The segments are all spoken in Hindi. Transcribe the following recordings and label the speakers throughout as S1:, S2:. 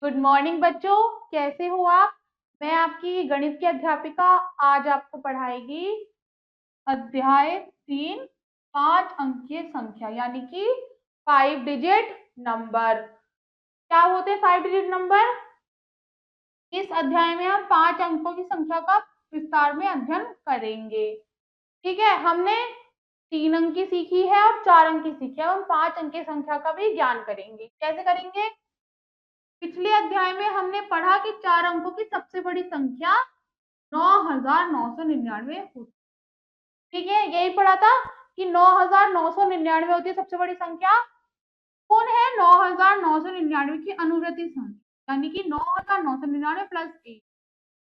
S1: गुड मॉर्निंग बच्चों, कैसे हो आप। मैं आपकी गणित की अध्यापिका आज आपको पढ़ाएगी अध्याय 3 5 अंकीय संख्या यानी कि 5 डिजिट नंबर। क्या होते हैं 5 डिजिट नंबर? इस अध्याय में हम 5 अंकों की संख्या का विस्तार में अध्ययन करेंगे। ठीक है, हमने 3 अंक की सीखी है और 4 अंक की सीखी है। हम 5 अंक की संख्या का भी ज्ञान करेंगे। कैसे करेंगे? पिछले अध्याय में हमने पढ़ा कि 4 अंकों की सबसे बड़ी संख्या 9,999 होती। ठीक है, यही पढ़ा था कि 9,999 होती है सबसे बड़ी संख्या। कौन है 9,999 की अनुवृत्ति संख्या, यानी कि 9,999 प्लस 1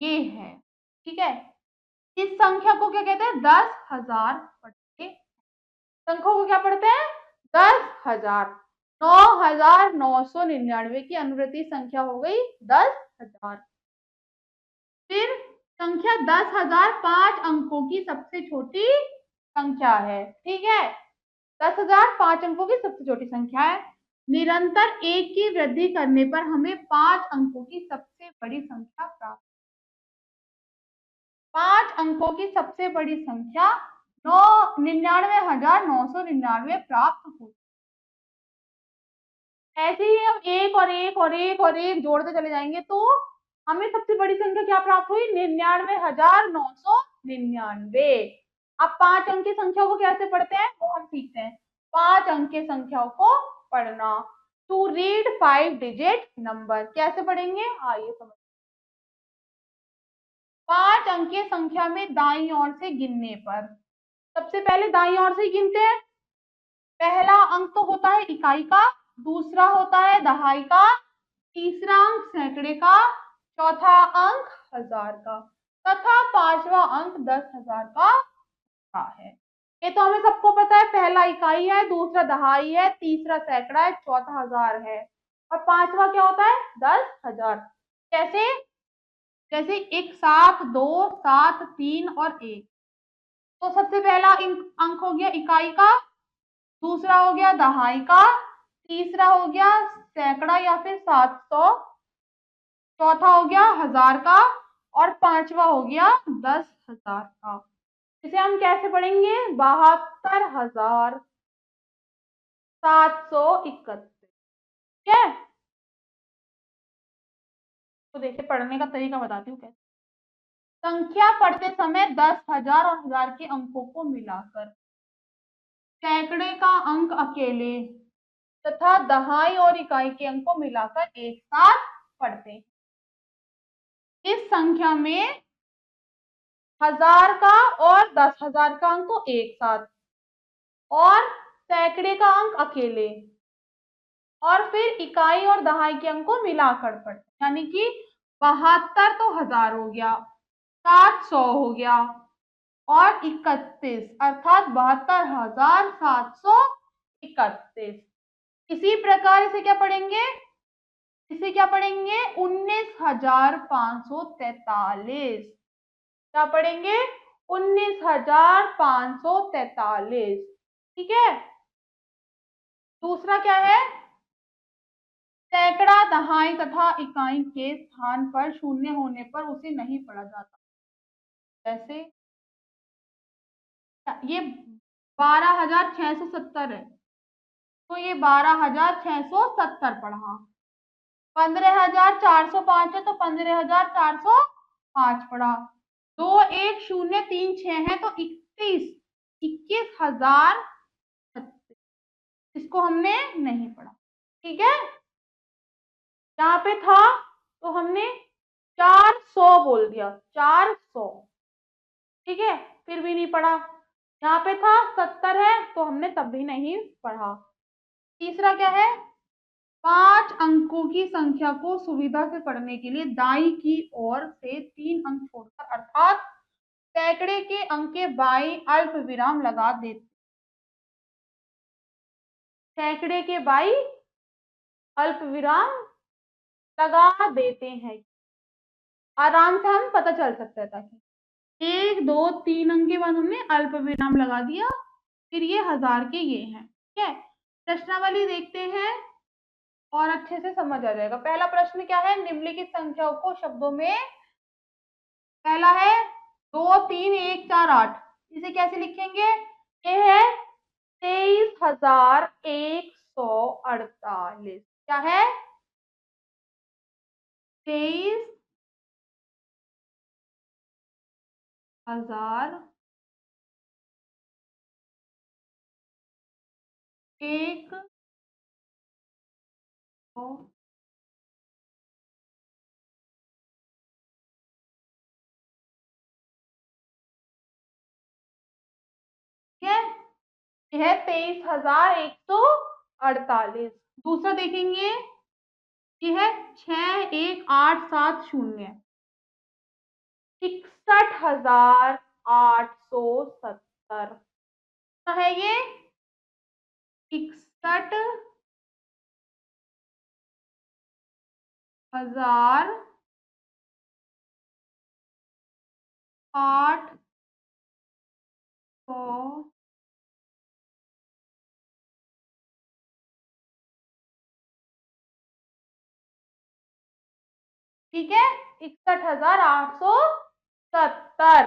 S1: ये है। ठीक है, इस संख्या को क्या कहते हैं? 10,000 पढ़ते हैं। संख्या को क्या पढ़ते हैं? 10,000। 9,999 की अनुवृत्ति संख्या हो गई 10,000। फिर संख्या 10,000 5 अंकों की सबसे छोटी संख्या है। ठीक है, 10,000 5 अंकों की सबसे छोटी संख्या है। निरंतर 1 की वृद्धि करने पर हमें 5 अंकों की सबसे बड़ी संख्या प्राप्त। 5 अंकों की सबसे बड़ी संख्या 99,999 प्राप्त होती। ऐसे ही हम एक और एक और एक और एक जोड़ते चले जाएंगे तो हमें सबसे बड़ी संख्या क्या प्राप्त हुई? 99,999। अब 5 अंक की संख्या को कैसे पढ़ते हैं वो हम सीखते हैं। 5 अंक की संख्याओं को पढ़ना। टू रीड 5 डिजिट नंबर कैसे पढ़ेंगे आइए समझ। 5 अंकीय संख्या में दाईं ओर से गिनने पर सबसे पहले दाईं ओर से गिनते हैं। पहला अंक तो होता है इकाई का, दूसरा होता है दहाई का, तीसरा अंक सैकड़े का, चौथा अंक हजार का तथा 5वां अंक 10,000 का है। ये तो हमें सबको पता है। पहला इकाई है, दूसरा दहाई है, तीसरा सैकड़ा है, चौथा हजार है और 5वां क्या होता है? 10,000। कैसे? जैसे एक 7 2 7 3 और 1। तो सबसे पहला अंक हो गया इकाई का, दूसरा हो गया दहाई का, तीसरा हो गया सैकड़ा या फिर 700, चौथा हो गया हजार का और 5वां हो गया 10,000 का। इसे हम कैसे पढ़ेंगे? 72,731। ठीक है, तो देखिए पढ़ने का तरीका बताती हूँ कैसे। संख्या पढ़ते समय 10,000 और हजार के अंकों को मिलाकर, सैकड़े का अंक अकेले तथा दहाई और इकाई के अंक को मिलाकर एक साथ पढ़ते हैं। इस संख्या में हजार का और 10,000 का अंक को एक साथ और सैकड़े का अंक अकेले और फिर इकाई और दहाई के अंक को मिलाकर पढ़ते, यानी कि 72 तो हजार हो गया, 700 हो गया और 31 अर्थात 72,731। इसी प्रकार इसे क्या पढ़ेंगे? इसे क्या पढ़ेंगे? 19,543। क्या पढ़ेंगे? 19,543। ठीक है, दूसरा क्या है? सैकड़ा दहाई तथा इकाई के स्थान पर शून्य होने पर उसे नहीं पढ़ा जाता। जैसे ये 12,670 है तो ये 12,670 पढ़ा। 15,405 है तो 15,405 पढ़ा। 2,1,0,3,6 है तो 21,036। इसको हमने नहीं पढ़ा। ठीक है, यहाँ पे था तो हमने 400 बोल दिया, 400। ठीक है, फिर भी नहीं पढ़ा। यहाँ पे था 70 है तो हमने तब भी नहीं पढ़ा। तीसरा क्या है? 5 अंकों की संख्या को सुविधा से पढ़ने के लिए दाई की ओर से 3 अंक छोड़कर अर्थात सैकड़े के अंक के बाईं अल्प विराम लगा देते। सैकड़े के बाईं अल्प विराम लगा देते हैं, आराम से हम पता चल सकता है। ताकि 1 2 3 अंक के बाद हमने अल्प विराम लगा दिया, फिर ये हजार के ये हैं। ठीक है, प्रश्नावली देखते हैं। और अच्छे से समझ आ जाएगा। पहला प्रश्न क्या है, निम्नलिखित संख्याओं को शब्दों में, पहला है 2 3 1 4 8, इसे कैसे लिखेंगे? ये है 23,148। क्या है? 23,000 एक सौ। ठीक है, यह है 23,148। दूसरा देखेंगे, यह है 6,1,8,7,0, 61,870। क्या है ये? 61,800। ठीक है, 61,870।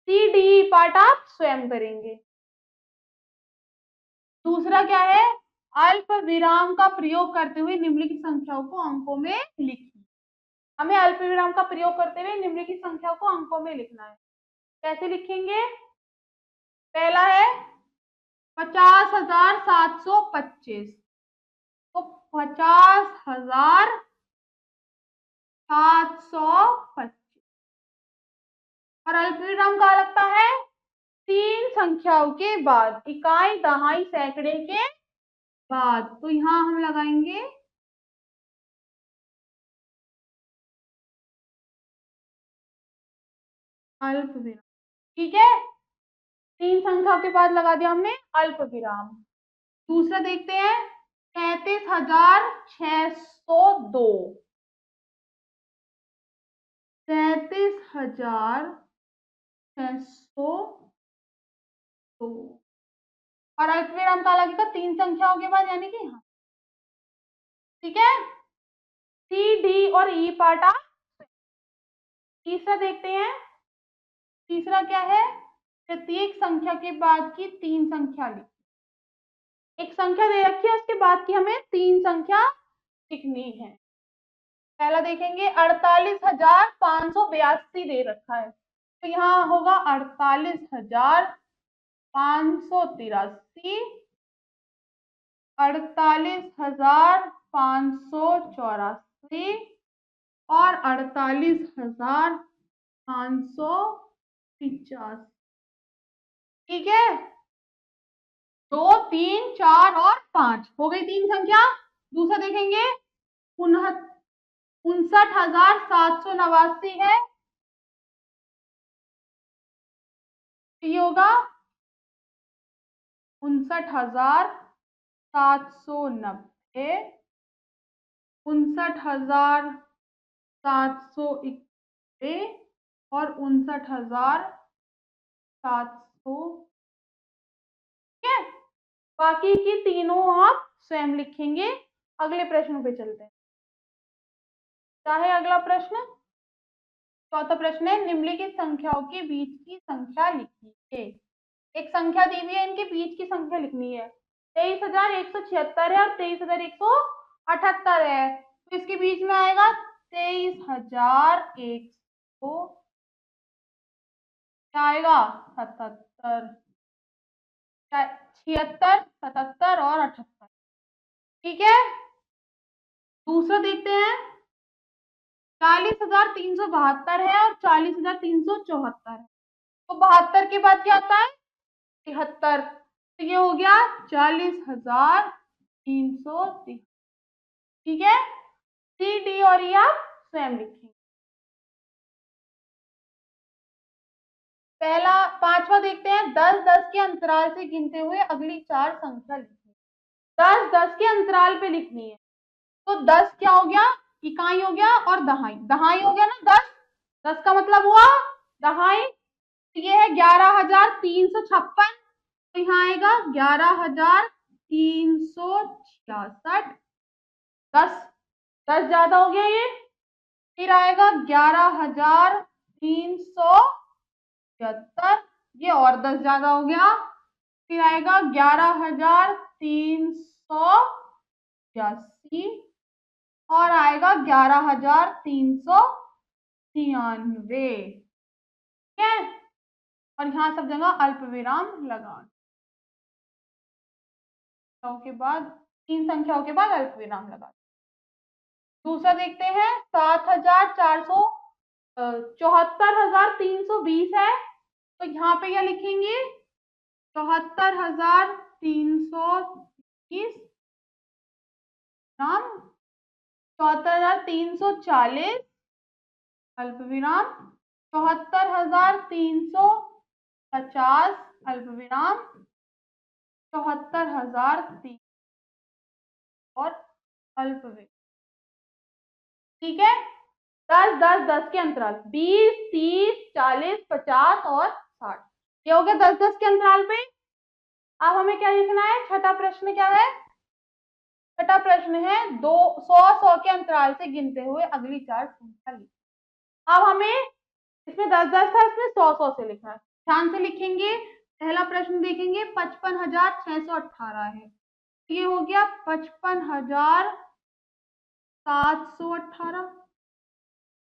S1: सी डी पार्ट आप स्वयं करेंगे। दूसरा क्या है, अल्प विराम का प्रयोग करते हुए निम्नलिखित संख्याओं को अंकों में लिखिए। हमें अल्प विराम का प्रयोग करते हुए निम्नलिखित संख्याओं को अंकों में लिखना है। कैसे लिखेंगे? पहला है 50,725, तो 50,725। और अल्प विराम कहाँ लगता है? 3 संख्याओं के बाद, इकाई, दहाई, सैकड़े के बाद। तो यहां हम लगाएंगे अल्प विराम। ठीक है, 3 संख्याओं के बाद लगा दिया हमने अल्प विराम। दूसरा देखते हैं, 33,602, 33,602। और अल्प विराम का लगेगा 3 संख्याओं के बाद, यानी कि हाँ। ठीक है, सी डी और ई पार्ट आप। तीसरा देखते हैं, तीसरा क्या है, प्रत्येक संख्या के बाद की 3 संख्या लिखी। एक संख्या दे रखी है, उसके बाद की हमें 3 संख्या लिखनी है। पहला देखेंगे, 48,582 दे रखा है, तो यहाँ होगा 48,583, 48,584 और 48,585। ठीक है, 2 3 4 और 5 हो गई 3 संख्या। दूसरा देखेंगे, 59,789 है, ये होगा 59,790, 59,791 और 59,700। ठीक है, बाकी की तीनों आप स्वयं लिखेंगे। अगले प्रश्न पे चलते हैं। क्या है अगला प्रश्न? चौथा प्रश्न है, निम्नलिखित संख्याओं के बीच की संख्या लिखिए। एक संख्या दी हुई है, इनके बीच की संख्या लिखनी है। 23,176 है और 23,178 है, तो इसके बीच में आएगा 23,100, क्या आएगा 77, 76, 77 और 78। ठीक है, दूसरा देखते हैं, 40,372 है और 40,374 है, तो 72 के बाद क्या आता है 73, तो ये हो गया 40,373। ठीक है, सी डी और ई आप स्वयं लिखेंगे। पहला, पांचवा देखते हैं, 10 10 के अंतराल से गिनते हुए अगली 4 संख्या लिखिए। 10 10 के अंतराल पे लिखनी है, तो 10 क्या हो गया, इकाई हो गया, और दहाई, दहाई हो गया ना 10, 10 का मतलब हुआ दहाई। तो ये है 11,356, तो यहाँ आएगा 11,366। 10 10 ज्यादा हो गया ये। फिर आएगा 11,375, ये और 10 ज्यादा हो गया। फिर आएगा 11,382 और आएगा 11,393। ठीक है, और यहाँ सब जगह अल्प विराम लगा के बाद, 3 संख्याओं के बाद अल्प विराम लगा। दूसरा देखते हैं, 74,320 है, तो यहाँ पे क्या लिखेंगे, 74,320 विराम, 74,340 अल्प विराम, 74,350 अल्प विराम, 74,003 और अल्प विराम। ठीक है, 10 10 10 के अंतराल, 20 30 40 50 और 60, ये हो गया 10 10 के अंतराल पे। अब हमें क्या लिखना है, छठा प्रश्न क्या है, छठा प्रश्न है 100 के अंतराल से गिनते हुए अगली 4 संख्या लिखी। अब हमें इसमें 10 10 था, इसमें 100 से लिखना है, ध्यान से लिखेंगे। पहला प्रश्न देखेंगे, 55,618 है, ये हो गया 55,718।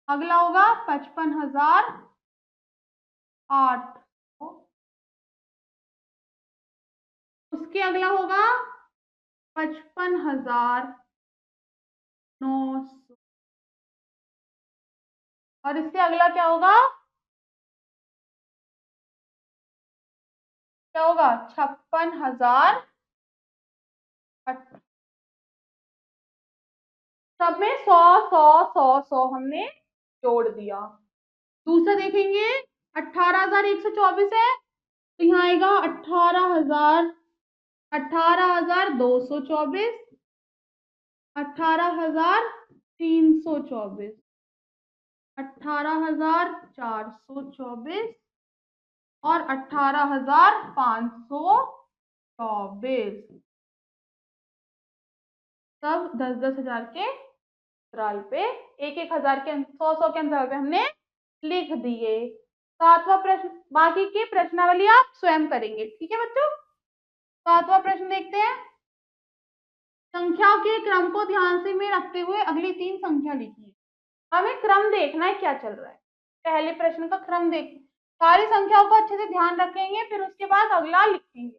S1: अगला होगा 55,800, उसके अगला होगा 55,900, और इससे अगला क्या होगा, क्या होगा 56,000। सब में 100 100 100 100 हमने जोड़ दिया। दूसरा देखेंगे, 18,124 है, तो यहाँ आएगा 18,224, 18,324, 18,424 और 18,524, सब 10 10 हजार के अंतराल पे, 1 1 हजार के 100 100 के अंतराल पे हमने लिख दिए। सातवां प्रश्न, बाकी की प्रश्नावली आप स्वयं करेंगे। ठीक है बच्चों, सातवां प्रश्न देखते हैं, संख्याओं के क्रम को ध्यान से में रखते हुए अगली 3 संख्या लिखिए। हमें क्रम देखना है क्या चल रहा है, पहले प्रश्न का क्रम देख, सारी संख्याओं को अच्छे से ध्यान रखेंगे, फिर उसके बाद अगला लिखेंगे।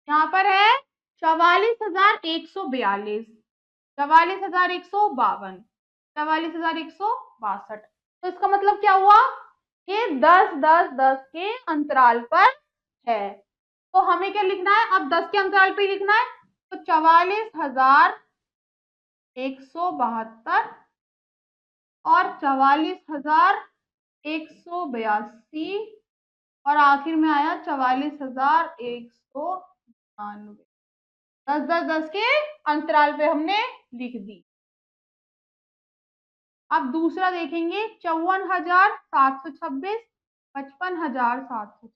S1: यहाँ पर है 44,142, 44,152, 44,162, तो इसका मतलब क्या हुआ, ये 10 10 10 के अंतराल पर है। तो हमें क्या लिखना है, अब 10 के अंतराल पे लिखना है, तो 44,172 और 44,182 और आखिर में आया 44,192, 10 10 10 के अंतराल पे हमने लिख दी। अब दूसरा देखेंगे, 54,726, 55,700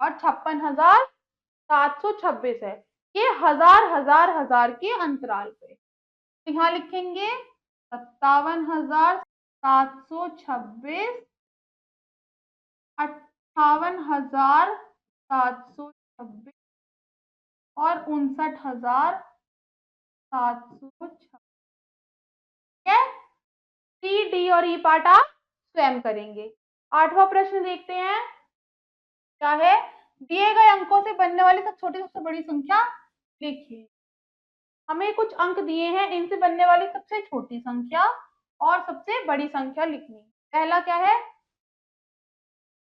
S1: और 56,726 है, ये हजार हजार हजार के अंतराल पे, तो यहाँ लिखेंगे 57,726, 58,726 और 59,726। ठीक है, सी डी और ई पार्ट आप स्वयं करेंगे। आठवां प्रश्न देखते हैं, क्या है, दिए गए अंकों से बनने वाली सबसे छोटी सबसे बड़ी संख्या लिखिए। हमें कुछ अंक दिए हैं, इनसे बनने वाली सबसे छोटी संख्या और सबसे बड़ी संख्या लिखनी। पहला क्या है,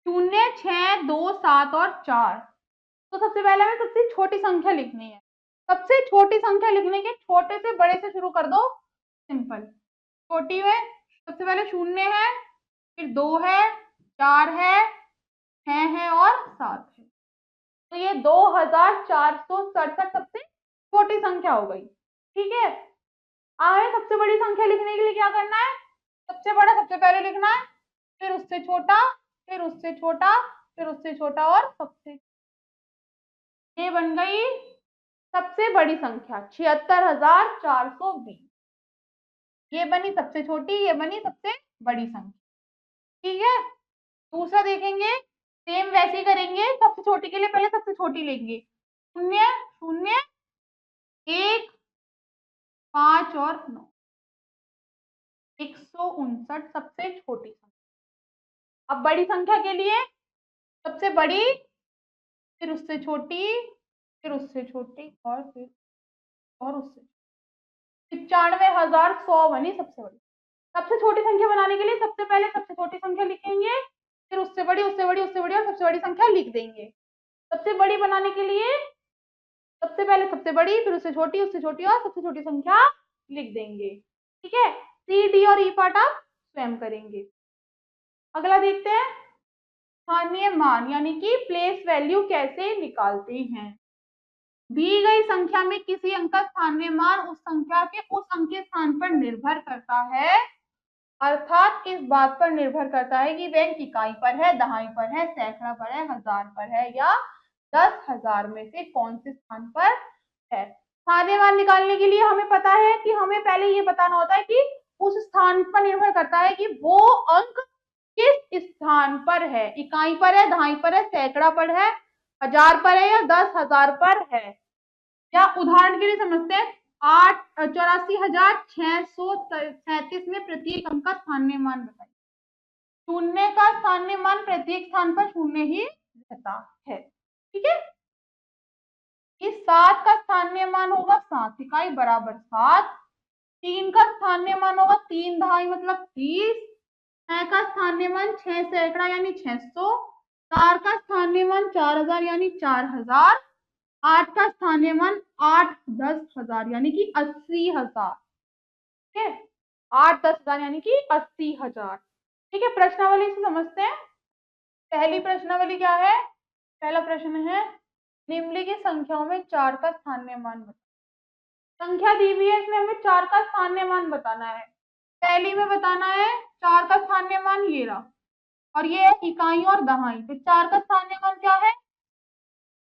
S1: 0 6 2 7 और 4, तो सबसे पहले हमें सबसे छोटी संख्या लिखनी है। सबसे छोटी संख्या लिखने के छोटे से बड़े से शुरू कर दो, सिंपल। छोटी में सबसे पहले 0 है, फिर 2 है, 4 है, 6 है और 7 है, तो ये 2,467 सबसे छोटी संख्या हो गई। ठीक है, आगे सबसे बड़ी संख्या लिखने के लिए क्या करना है, सबसे बड़ा सबसे पहले लिखना है, फिर उससे छोटा, फिर उससे छोटा, फिर उससे छोटा और सबसे, ये बन गई सबसे बड़ी संख्या 76,420। ये बनी सबसे छोटी, ये बनी सबसे बड़ी संख्या। ठीक है, दूसरा देखेंगे, सेम वैसे ही करेंगे। सबसे छोटी के लिए पहले सबसे छोटी लेंगे, 0 0 1 5 और 9, 159 सबसे छोटी संख्या। अब बड़ी संख्या के लिए सबसे बड़ी, फिर उससे छोटी, फिर उससे छोटी, और फिर और उससे 95,100 बनी सबसे बड़ी। सबसे छोटी संख्या बनाने के लिए सबसे पहले सबसे छोटी संख्या लिखेंगे, फिर उससे बड़ी, उससे बड़ी, उससे बड़ी और सबसे बड़ी संख्या लिख देंगे। सबसे बड़ी बनाने के लिए सबसे पहले सबसे बड़ी, फिर उससे छोटी और सबसे छोटी संख्या लिख देंगे। ठीक है, सी, डी और ई पार्ट आप स्वयं करेंगे। अगला देखते हैं, स्थानीय मान यानी कि प्लेस वैल्यू कैसे निकालते हैं। दी गई संख्या में किसी अंक का स्थानीय मान उस संख्या के उस अंक के स्थान पर निर्भर करता है, अर्थात इस बात पर निर्भर करता है कि वह इकाई पर है, दहाई पर है, सैकड़ा पर है, हजार पर है या 10,000 में से कौन से स्थान पर है। स्थानीय मान निकालने के लिए हमें पता है कि हमें पहले ये बताना होता है कि उस स्थान पर निर्भर करता है कि वो अंक किस स्थान पर है, इकाई पर है, दहाई पर है, सैकड़ा पर है, हजार पर है या 10,000 पर है। या उदाहरण के लिए समझते हैं, 84,637 में प्रत्येक अंक का स्थानीय मान बताइए। शून्य का स्थानीय मान प्रत्येक स्थान पर शून्य ही रहता है। ठीक है, इस 7 का स्थानीय मान होगा 7 इकाई बराबर 7। 3 का स्थानीय मान होगा 3 दहाई मतलब 30। 6 का स्थानीय मान 6 सैकड़ा यानी 600। 4 का स्थानीय मान 4,000 यानी 4,000। 8 का स्थानीय मान 8 10,000 यानी कि 80,000। ठीक है, 8 10,000 यानी कि 80,000। ठीक है, प्रश्नावली से समझते हैं। पहली प्रश्नावली क्या है, पहला प्रश्न है, निम्नलिखित संख्याओं में 4 का स्थानीय मान बताओ। संख्या दी हुई है, इसमें हमें 4 का स्थानीय मान बताना है। पहली में बताना है 4 का स्थानीय मान ये रहा, और ये है इकाई और दहाई। तो 4 का स्थानीय मान क्या है,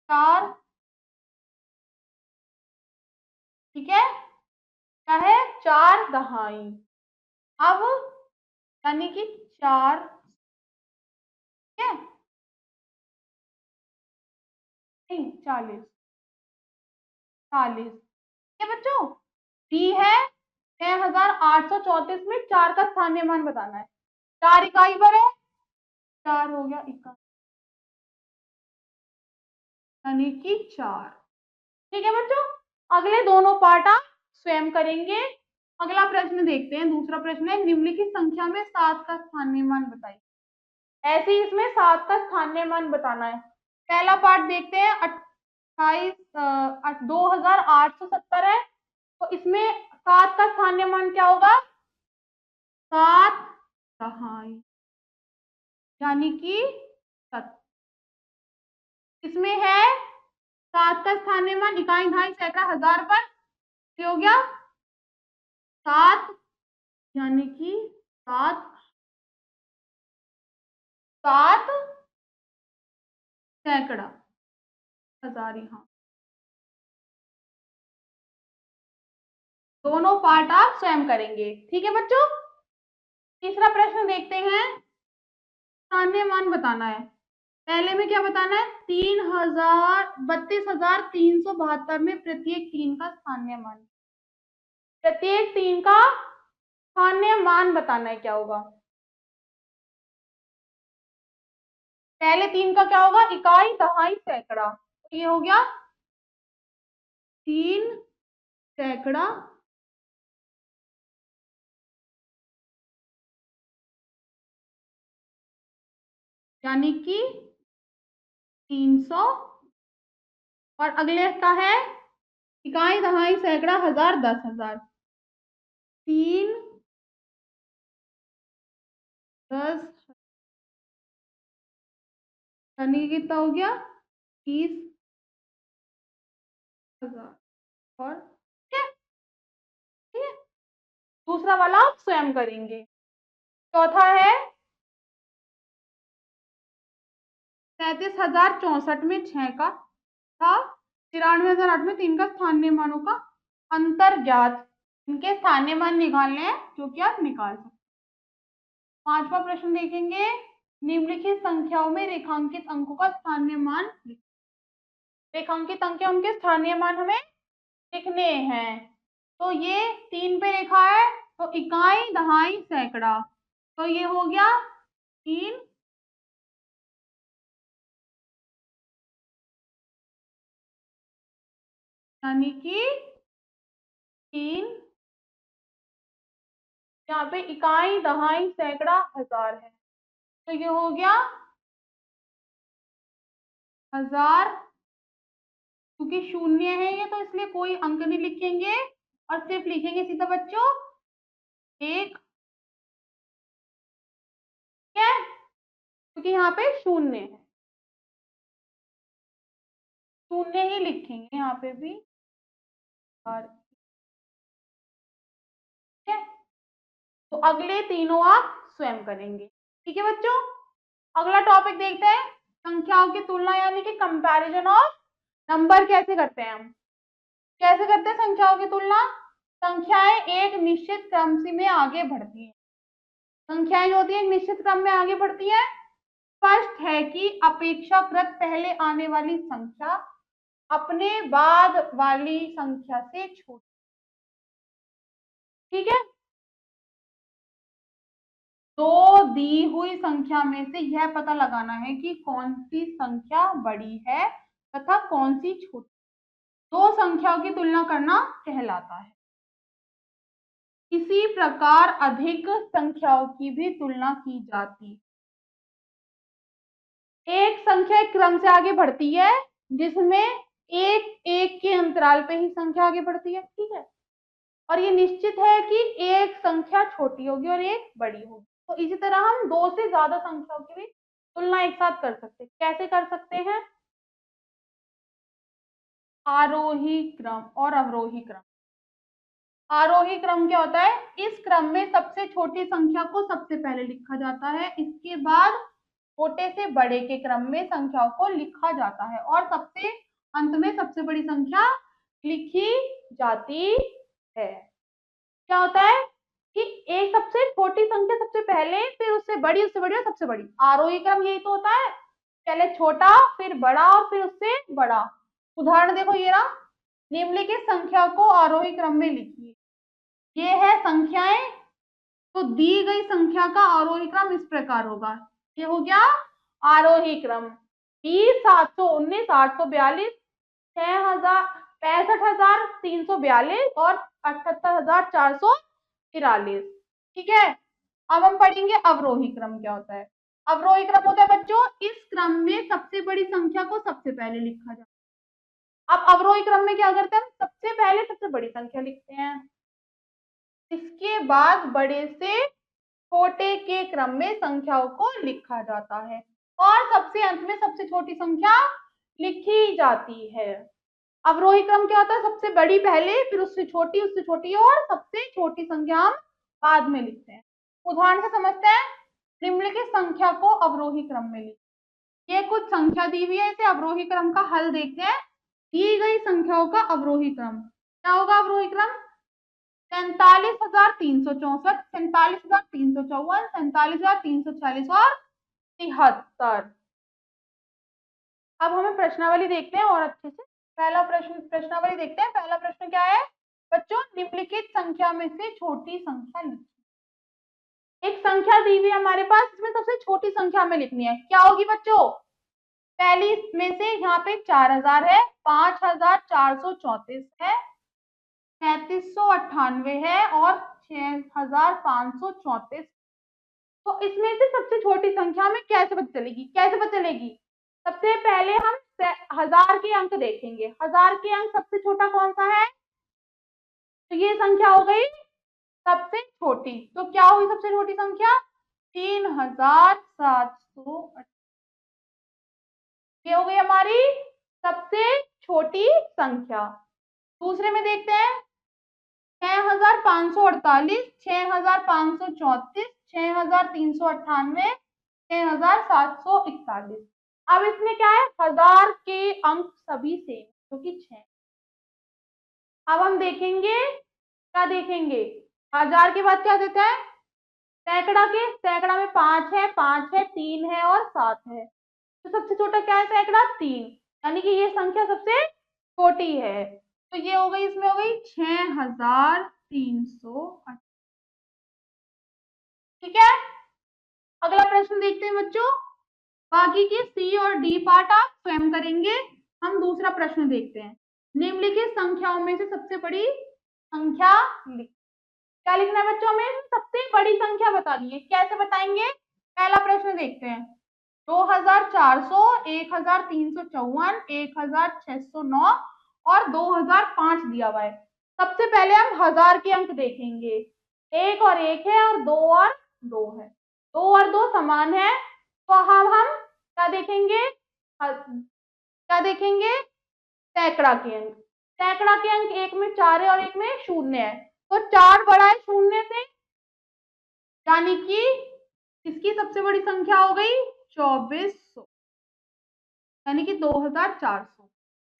S1: 4। ठीक है, क्या है, 4 दहाई। अब यानी कि 4, ठीक है, नहीं 40 40। ठीक है बच्चों, डी है 6,834 में 4 का स्थानीय मान बताना है। 4 इकाई पर है, 4 हो गया इकाई यानी कि 4। ठीक है बच्चों, अगले दोनों पार्ट आप स्वयं करेंगे। अगला प्रश्न देखते हैं, दूसरा प्रश्न है, निम्नलिखित संख्या में 7 का स्थानीय मान बताइए। ऐसे ही इसमें 7 का स्थानीय मान बताना है। पहला पार्ट देखते हैं, 2,870 है, तो इसमें 7 का स्थानीय मान क्या होगा, 7 दहाई यानी कि 7। इसमें है 7 का स्थानीय मान इकाई दहाई सैकड़ा हजार पर, हो गया 7 यानी कि 7 7 सैकड़ा हजार। यहाँ दोनों पार्ट आप स्वयं करेंगे। ठीक है बच्चों, तीसरा प्रश्न देखते हैं, स्थानीय मान बताना है। पहले में क्या बताना है, 32,372 में प्रत्येक 3 का स्थानीय मान। प्रत्येक 3 का स्थानीय मान बताना है, क्या होगा, पहले 3 का क्या होगा, इकाई दहाई सैकड़ा। तो ये हो गया 3 सैकड़ा यानी कि 300। और अगले का है इकाई दहाई सैकड़ा हजार 10,000। 3 10 यानी कि कितना हो गया, 30,000। और ठीक है, ठीक है, दूसरा वाला आप स्वयं करेंगे। चौथा है 37,064 में 6 का था, 93,008 में 3 का स्थानीय मानों का अंतर ज्ञात इनके स्थानीय मान निकालने हैं जो कि आप निकाल सकते। पांचवा प्रश्न देखेंगे, निम्नलिखित संख्याओं में रेखांकित अंकों का स्थानीय मान लिखें। रेखांकित अंक उनके स्थानीय मान हमें लिखने हैं। तो ये 3 पे लिखा है, तो इकाई, दहाई, सैकड़ा, तो ये हो गया 3, यानी कि 3, यहाँ पे इकाई, दहाई, सैकड़ा, हजार है, तो ये हो गया 1000। क्योंकि शून्य है ये, तो इसलिए कोई अंक नहीं लिखेंगे और सिर्फ लिखेंगे सीधा बच्चों 1, ठीक है, क्योंकि यहाँ पे शून्य है, शून्य ही लिखेंगे यहाँ पे भी। और ठीक है, तो अगले तीनों आप स्वयं करेंगे। ठीक है बच्चों, अगला टॉपिक देखते हैं, संख्याओं की तुलना यानी कि कंपैरिजन ऑफ नंबर। कैसे करते हैं हम, कैसे करते हैं संख्याओं की तुलना? संख्याएं एक निश्चित क्रम में आगे बढ़ती हैं। संख्याएं जो होती है एक निश्चित क्रम में आगे बढ़ती है। स्पष्ट है कि अपेक्षाकृत पहले आने वाली संख्या अपने बाद वाली संख्या से छोटी। ठीक है, तो दी हुई संख्या में से यह पता लगाना है कि कौन सी संख्या बड़ी है तथा कौन सी छोटी। दो संख्याओं की तुलना करना कहलाता है। इसी प्रकार अधिक संख्याओं की भी तुलना की जाती है। एक संख्या एक क्रम से आगे बढ़ती है जिसमें एक एक के अंतराल पे ही संख्या आगे बढ़ती है। ठीक है, और ये निश्चित है कि एक संख्या छोटी होगी और एक बड़ी होगी। तो इसी तरह हम दो से ज्यादा संख्याओं की भी तुलना एक साथ कर सकते हैं। कैसे कर सकते हैं? आरोही क्रम और अवरोही क्रम। आरोही क्रम क्या होता है? इस क्रम में सबसे छोटी संख्या को सबसे पहले लिखा जाता है, इसके बाद छोटे से बड़े के क्रम में संख्याओं को लिखा जाता है और सबसे अंत में सबसे बड़ी संख्या लिखी जाती है। क्या होता है कि एक सबसे छोटी संख्या सबसे पहले, फिर उससे बड़ी, उससे बड़ी और सबसे बड़ी। आरोही क्रम यही तो होता है, पहले छोटा फिर बड़ा और फिर उससे बड़ा। उदाहरण देखो ये रहा, निम्नलिखित संख्या को आरोही क्रम में लिखिए। ये है संख्याएं, तो दी गई संख्या का आरोही क्रम इस प्रकार होगा। ये हो गया आरोही क्रम, 20, 719, 842, 6000, 65,342 और 78,443। ठीक है, अब हम पढ़ेंगे अवरोही क्रम क्या होता है। अवरोही क्रम होता है बच्चों, इस क्रम में सबसे बड़ी संख्या को सबसे पहले लिखा जाता है। अब अवरोही क्रम में क्या करते हैं? सबसे पहले सबसे बड़ी संख्या लिखते हैं, इसके बाद बड़े से छोटे के क्रम में संख्याओं को लिखा जाता है और सबसे अंत में सबसे छोटी संख्या लिखी जाती है। अवरोही क्रम क्या होता है? सबसे बड़ी पहले, फिर उससे छोटी और सबसे छोटी संख्या हम बाद में लिखते हैं। उदाहरण से समझते हैं, निम्नलिखित संख्या को अवरोही क्रम में लिखिए। ये कुछ संख्या दी हुई है, इसे अवरोही क्रम का हल देखते हैं। दी गई संख्याओं का अवरोही क्रम क्या होगा? अवरोही क्रम 43,364, 47,354, 47,346 और 73। अब हमें प्रश्नावली देखते हैं और अच्छे से। पहला प्रश्न, प्रश्नावली देखते हैं। पहला प्रश्न क्या है बच्चों? निम्नलिखित संख्या में से छोटी संख्या लिखिए। एक संख्या दी हुई है हमारे पास, इसमें सबसे छोटी संख्या में लिखनी है। क्या होगी बच्चों? पहली में से यहाँ पे 4000 है, 5434 है, 3798 है और 6534। तो इसमें से सबसे छोटी संख्या में कैसे पता चलेगी? कैसे पता चलेगी? सबसे पहले हम हजार के अंक देखेंगे। हजार के अंक सबसे छोटा कौन सा है? तो ये संख्या हो गई सबसे छोटी। तो क्या हुई सबसे छोटी संख्या? 3700। ये हो गई हमारी सबसे छोटी संख्या। दूसरे में देखते हैं, 6548, 6534, 6398, 6741। अब इसमें क्या है? हजार के अंक सभी सेम, जो कि 6। अब हम देखेंगे क्या देखेंगे? 1000 के बाद क्या देता है? सैकड़ा के, सैकड़ा में 5 है 3 है और 7 है, तो सबसे छोटा क्या है सैकड़ा? 3, यानी कि ये संख्या सबसे छोटी है। तो ये हो गई, इसमें हो गई 6300। ठीक है, अगला प्रश्न देखते हैं बच्चों। बाकी के सी और डी पार्ट आप स्वयं करेंगे। हम दूसरा प्रश्न देखते हैं। निम्नलिखित संख्याओं में से सबसे बड़ी संख्या लिख। क्या लिखना है बच्चों? हमें सबसे बड़ी संख्या बतानी है। कैसे बताएंगे? पहला प्रश्न देखते हैं। 2400, 1354, 1609 और 2005 दिया हुआ है। सबसे पहले हम हजार के अंक देखेंगे। एक और एक है और दो और दो है, दो और दो समान है, तो हम क्या देखेंगे? क्या देखेंगे? सैकड़ा के अंक। सैकड़ा के अंक एक में 4 है और एक में 0 है, तो 4 बड़ा है 0 से, यानी कि इसकी सबसे बड़ी संख्या हो गई 2400, यानी कि 2400।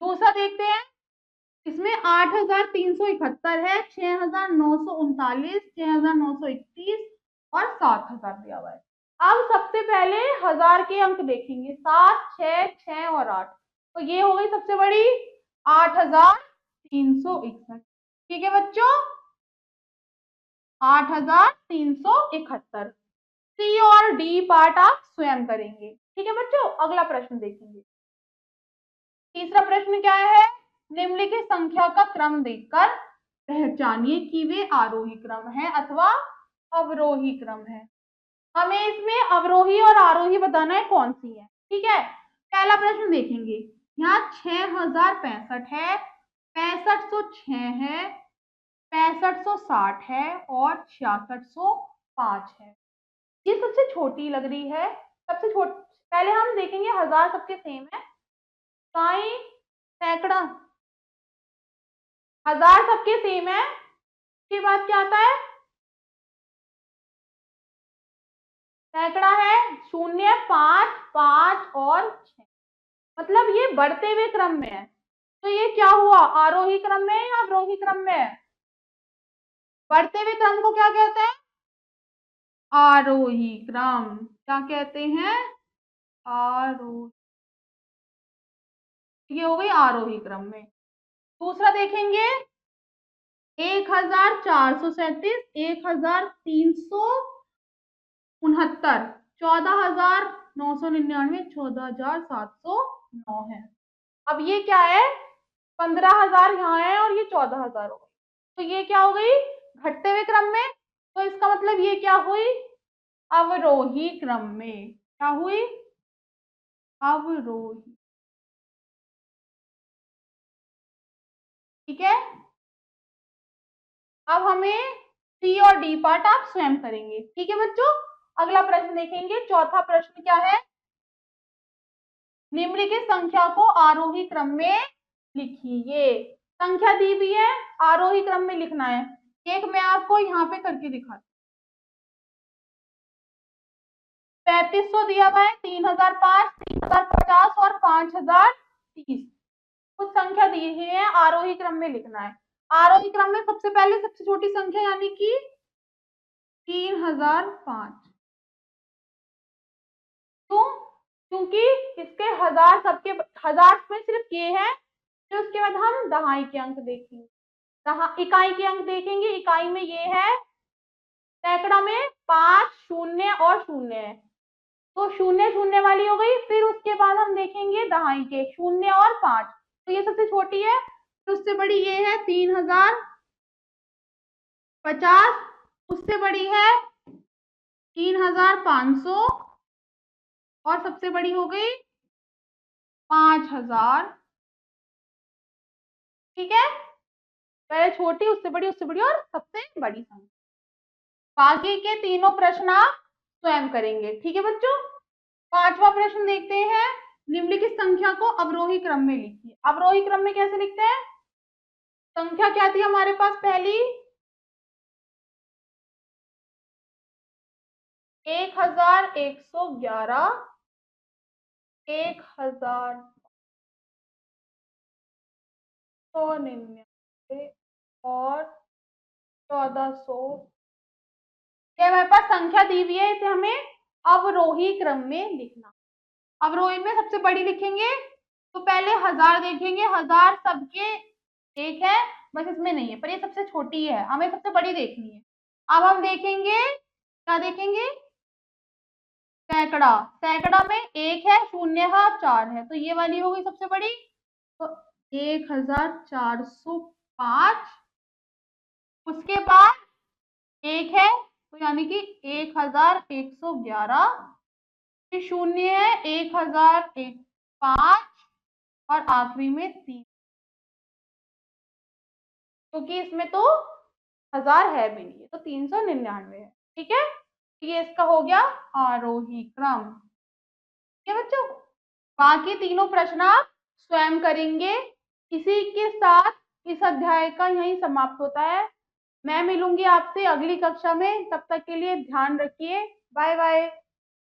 S1: दूसरा देखते हैं। इसमें 8371 है, 6939, 6931 और 7000 दिया हुआ है। अब सबसे पहले हजार के अंक देखेंगे। 7, 6, 6 और 8, तो ये हो गई सबसे बड़ी 8361। ठीक है बच्चों, 8371। सी और डी पार्ट आप स्वयं करेंगे। ठीक है बच्चों, अगला प्रश्न देखेंगे। तीसरा प्रश्न क्या है? निम्नलिखित संख्या का क्रम देखकर पहचानिए कि वे आरोही क्रम है अथवा अवरोही क्रम है। हमें इसमें अवरोही और आरोही बताना है कौन सी है। ठीक है, पहला प्रश्न देखेंगे। यहाँ 6065 है, 6506 है, 6560 है और 6605 है। ये सबसे छोटी लग रही है। सबसे छोटी, पहले हम देखेंगे हजार सबके सेम है, काई सैकड़ा, हजार सबके सेम है। उसके बाद क्या आता है? सैकड़ा है 0, 5, 5 और 6, मतलब ये बढ़ते हुए क्रम में है। तो ये क्या हुआ? आरोही क्रम में या अवरोही क्रम में है? बढ़ते हुए क्रम को क्या कहते हैं? आरोही क्रम। क्या कहते हैं? आरोही। ये हो गई आरोही क्रम में। दूसरा देखेंगे। 1437, 1369, 14999, 14709 है। अब ये क्या है? 15,000 यहाँ है और ये 14,000 हो गई, तो ये क्या हो गई? घटते हुए क्रम में। तो इसका मतलब ये क्या हुई? अवरोही क्रम में। क्या हुई? अवरोही। ठीक है, अब हमें सी और डी पार्ट आप स्वयं करेंगे। ठीक है बच्चों, अगला प्रश्न देखेंगे। चौथा प्रश्न क्या है? निम्नलिखित संख्या को आरोही क्रम में लिखिए। संख्या दी हुई है, आरोही क्रम में लिखना है। एक मैं आपको यहाँ पे करके दिखाती। 3500 दिया हुआ है, 3005, 3050 और 5030। कुछ संख्या दी है, आरोही क्रम में लिखना है। आरोही क्रम में सबसे पहले सबसे छोटी संख्या यानी कि 3005। क्यों? क्योंकि इसके हजार सबके, हजार में सिर्फ ये है। फिर उसके बाद हम दहाई के अंक देखेंगे, इकाई के अंक देखेंगे। इकाई में ये है, सैकड़ा में 5 शून्य और शून्य है, तो शून्य शून्य वाली हो गई। फिर उसके बाद हम देखेंगे दहाई के, 0 और 5, तो ये सबसे छोटी है। तो उससे बड़ी ये है 3050, उससे बड़ी है 3500 और सबसे बड़ी हो गई 5000। ठीक है, पहले छोटी, उससे बड़ी और सबसे बड़ी संख्या। बाकी के तीनों प्रश्न आप स्वयं करेंगे। ठीक है बच्चों, पांचवा प्रश्न देखते हैं। निम्नलिखित संख्या को अवरोही क्रम में लिखिए। अवरोही क्रम में कैसे लिखते हैं? संख्या क्या थी हमारे पास? पहली 1111, 1999 और 1400। ये हमारे पास संख्या दी हुई है, इसे हमें अवरोही क्रम में लिखना। अवरोही में सबसे बड़ी लिखेंगे तो पहले 1000 देखेंगे, 1000 सबके एक है, बस इसमें नहीं है, पर ये सबसे छोटी है, हमें सबसे बड़ी देखनी है। अब हम देखेंगे, क्या देखेंगे, सैकड़ा। सैकड़ा में एक है, शून्य है, 4 है, तो ये वाली होगी सबसे बड़ी। तो 1405। उसके बाद एक है, तो यानी कि 1111। फिर शून्य है, 1005, और आखिरी में 3, क्योंकि इसमें तो 1000 है भी नहीं, तो 399 है। ठीक है, ये इसका हो गया आरोही क्रम। ठीक है बच्चों, बाकी तीनों प्रश्न आप स्वयं करेंगे। इसी के साथ इस अध्याय का यही समाप्त होता है। मैं मिलूंगी आपसे अगली कक्षा में, तब तक के लिए ध्यान रखिए। Bye bye.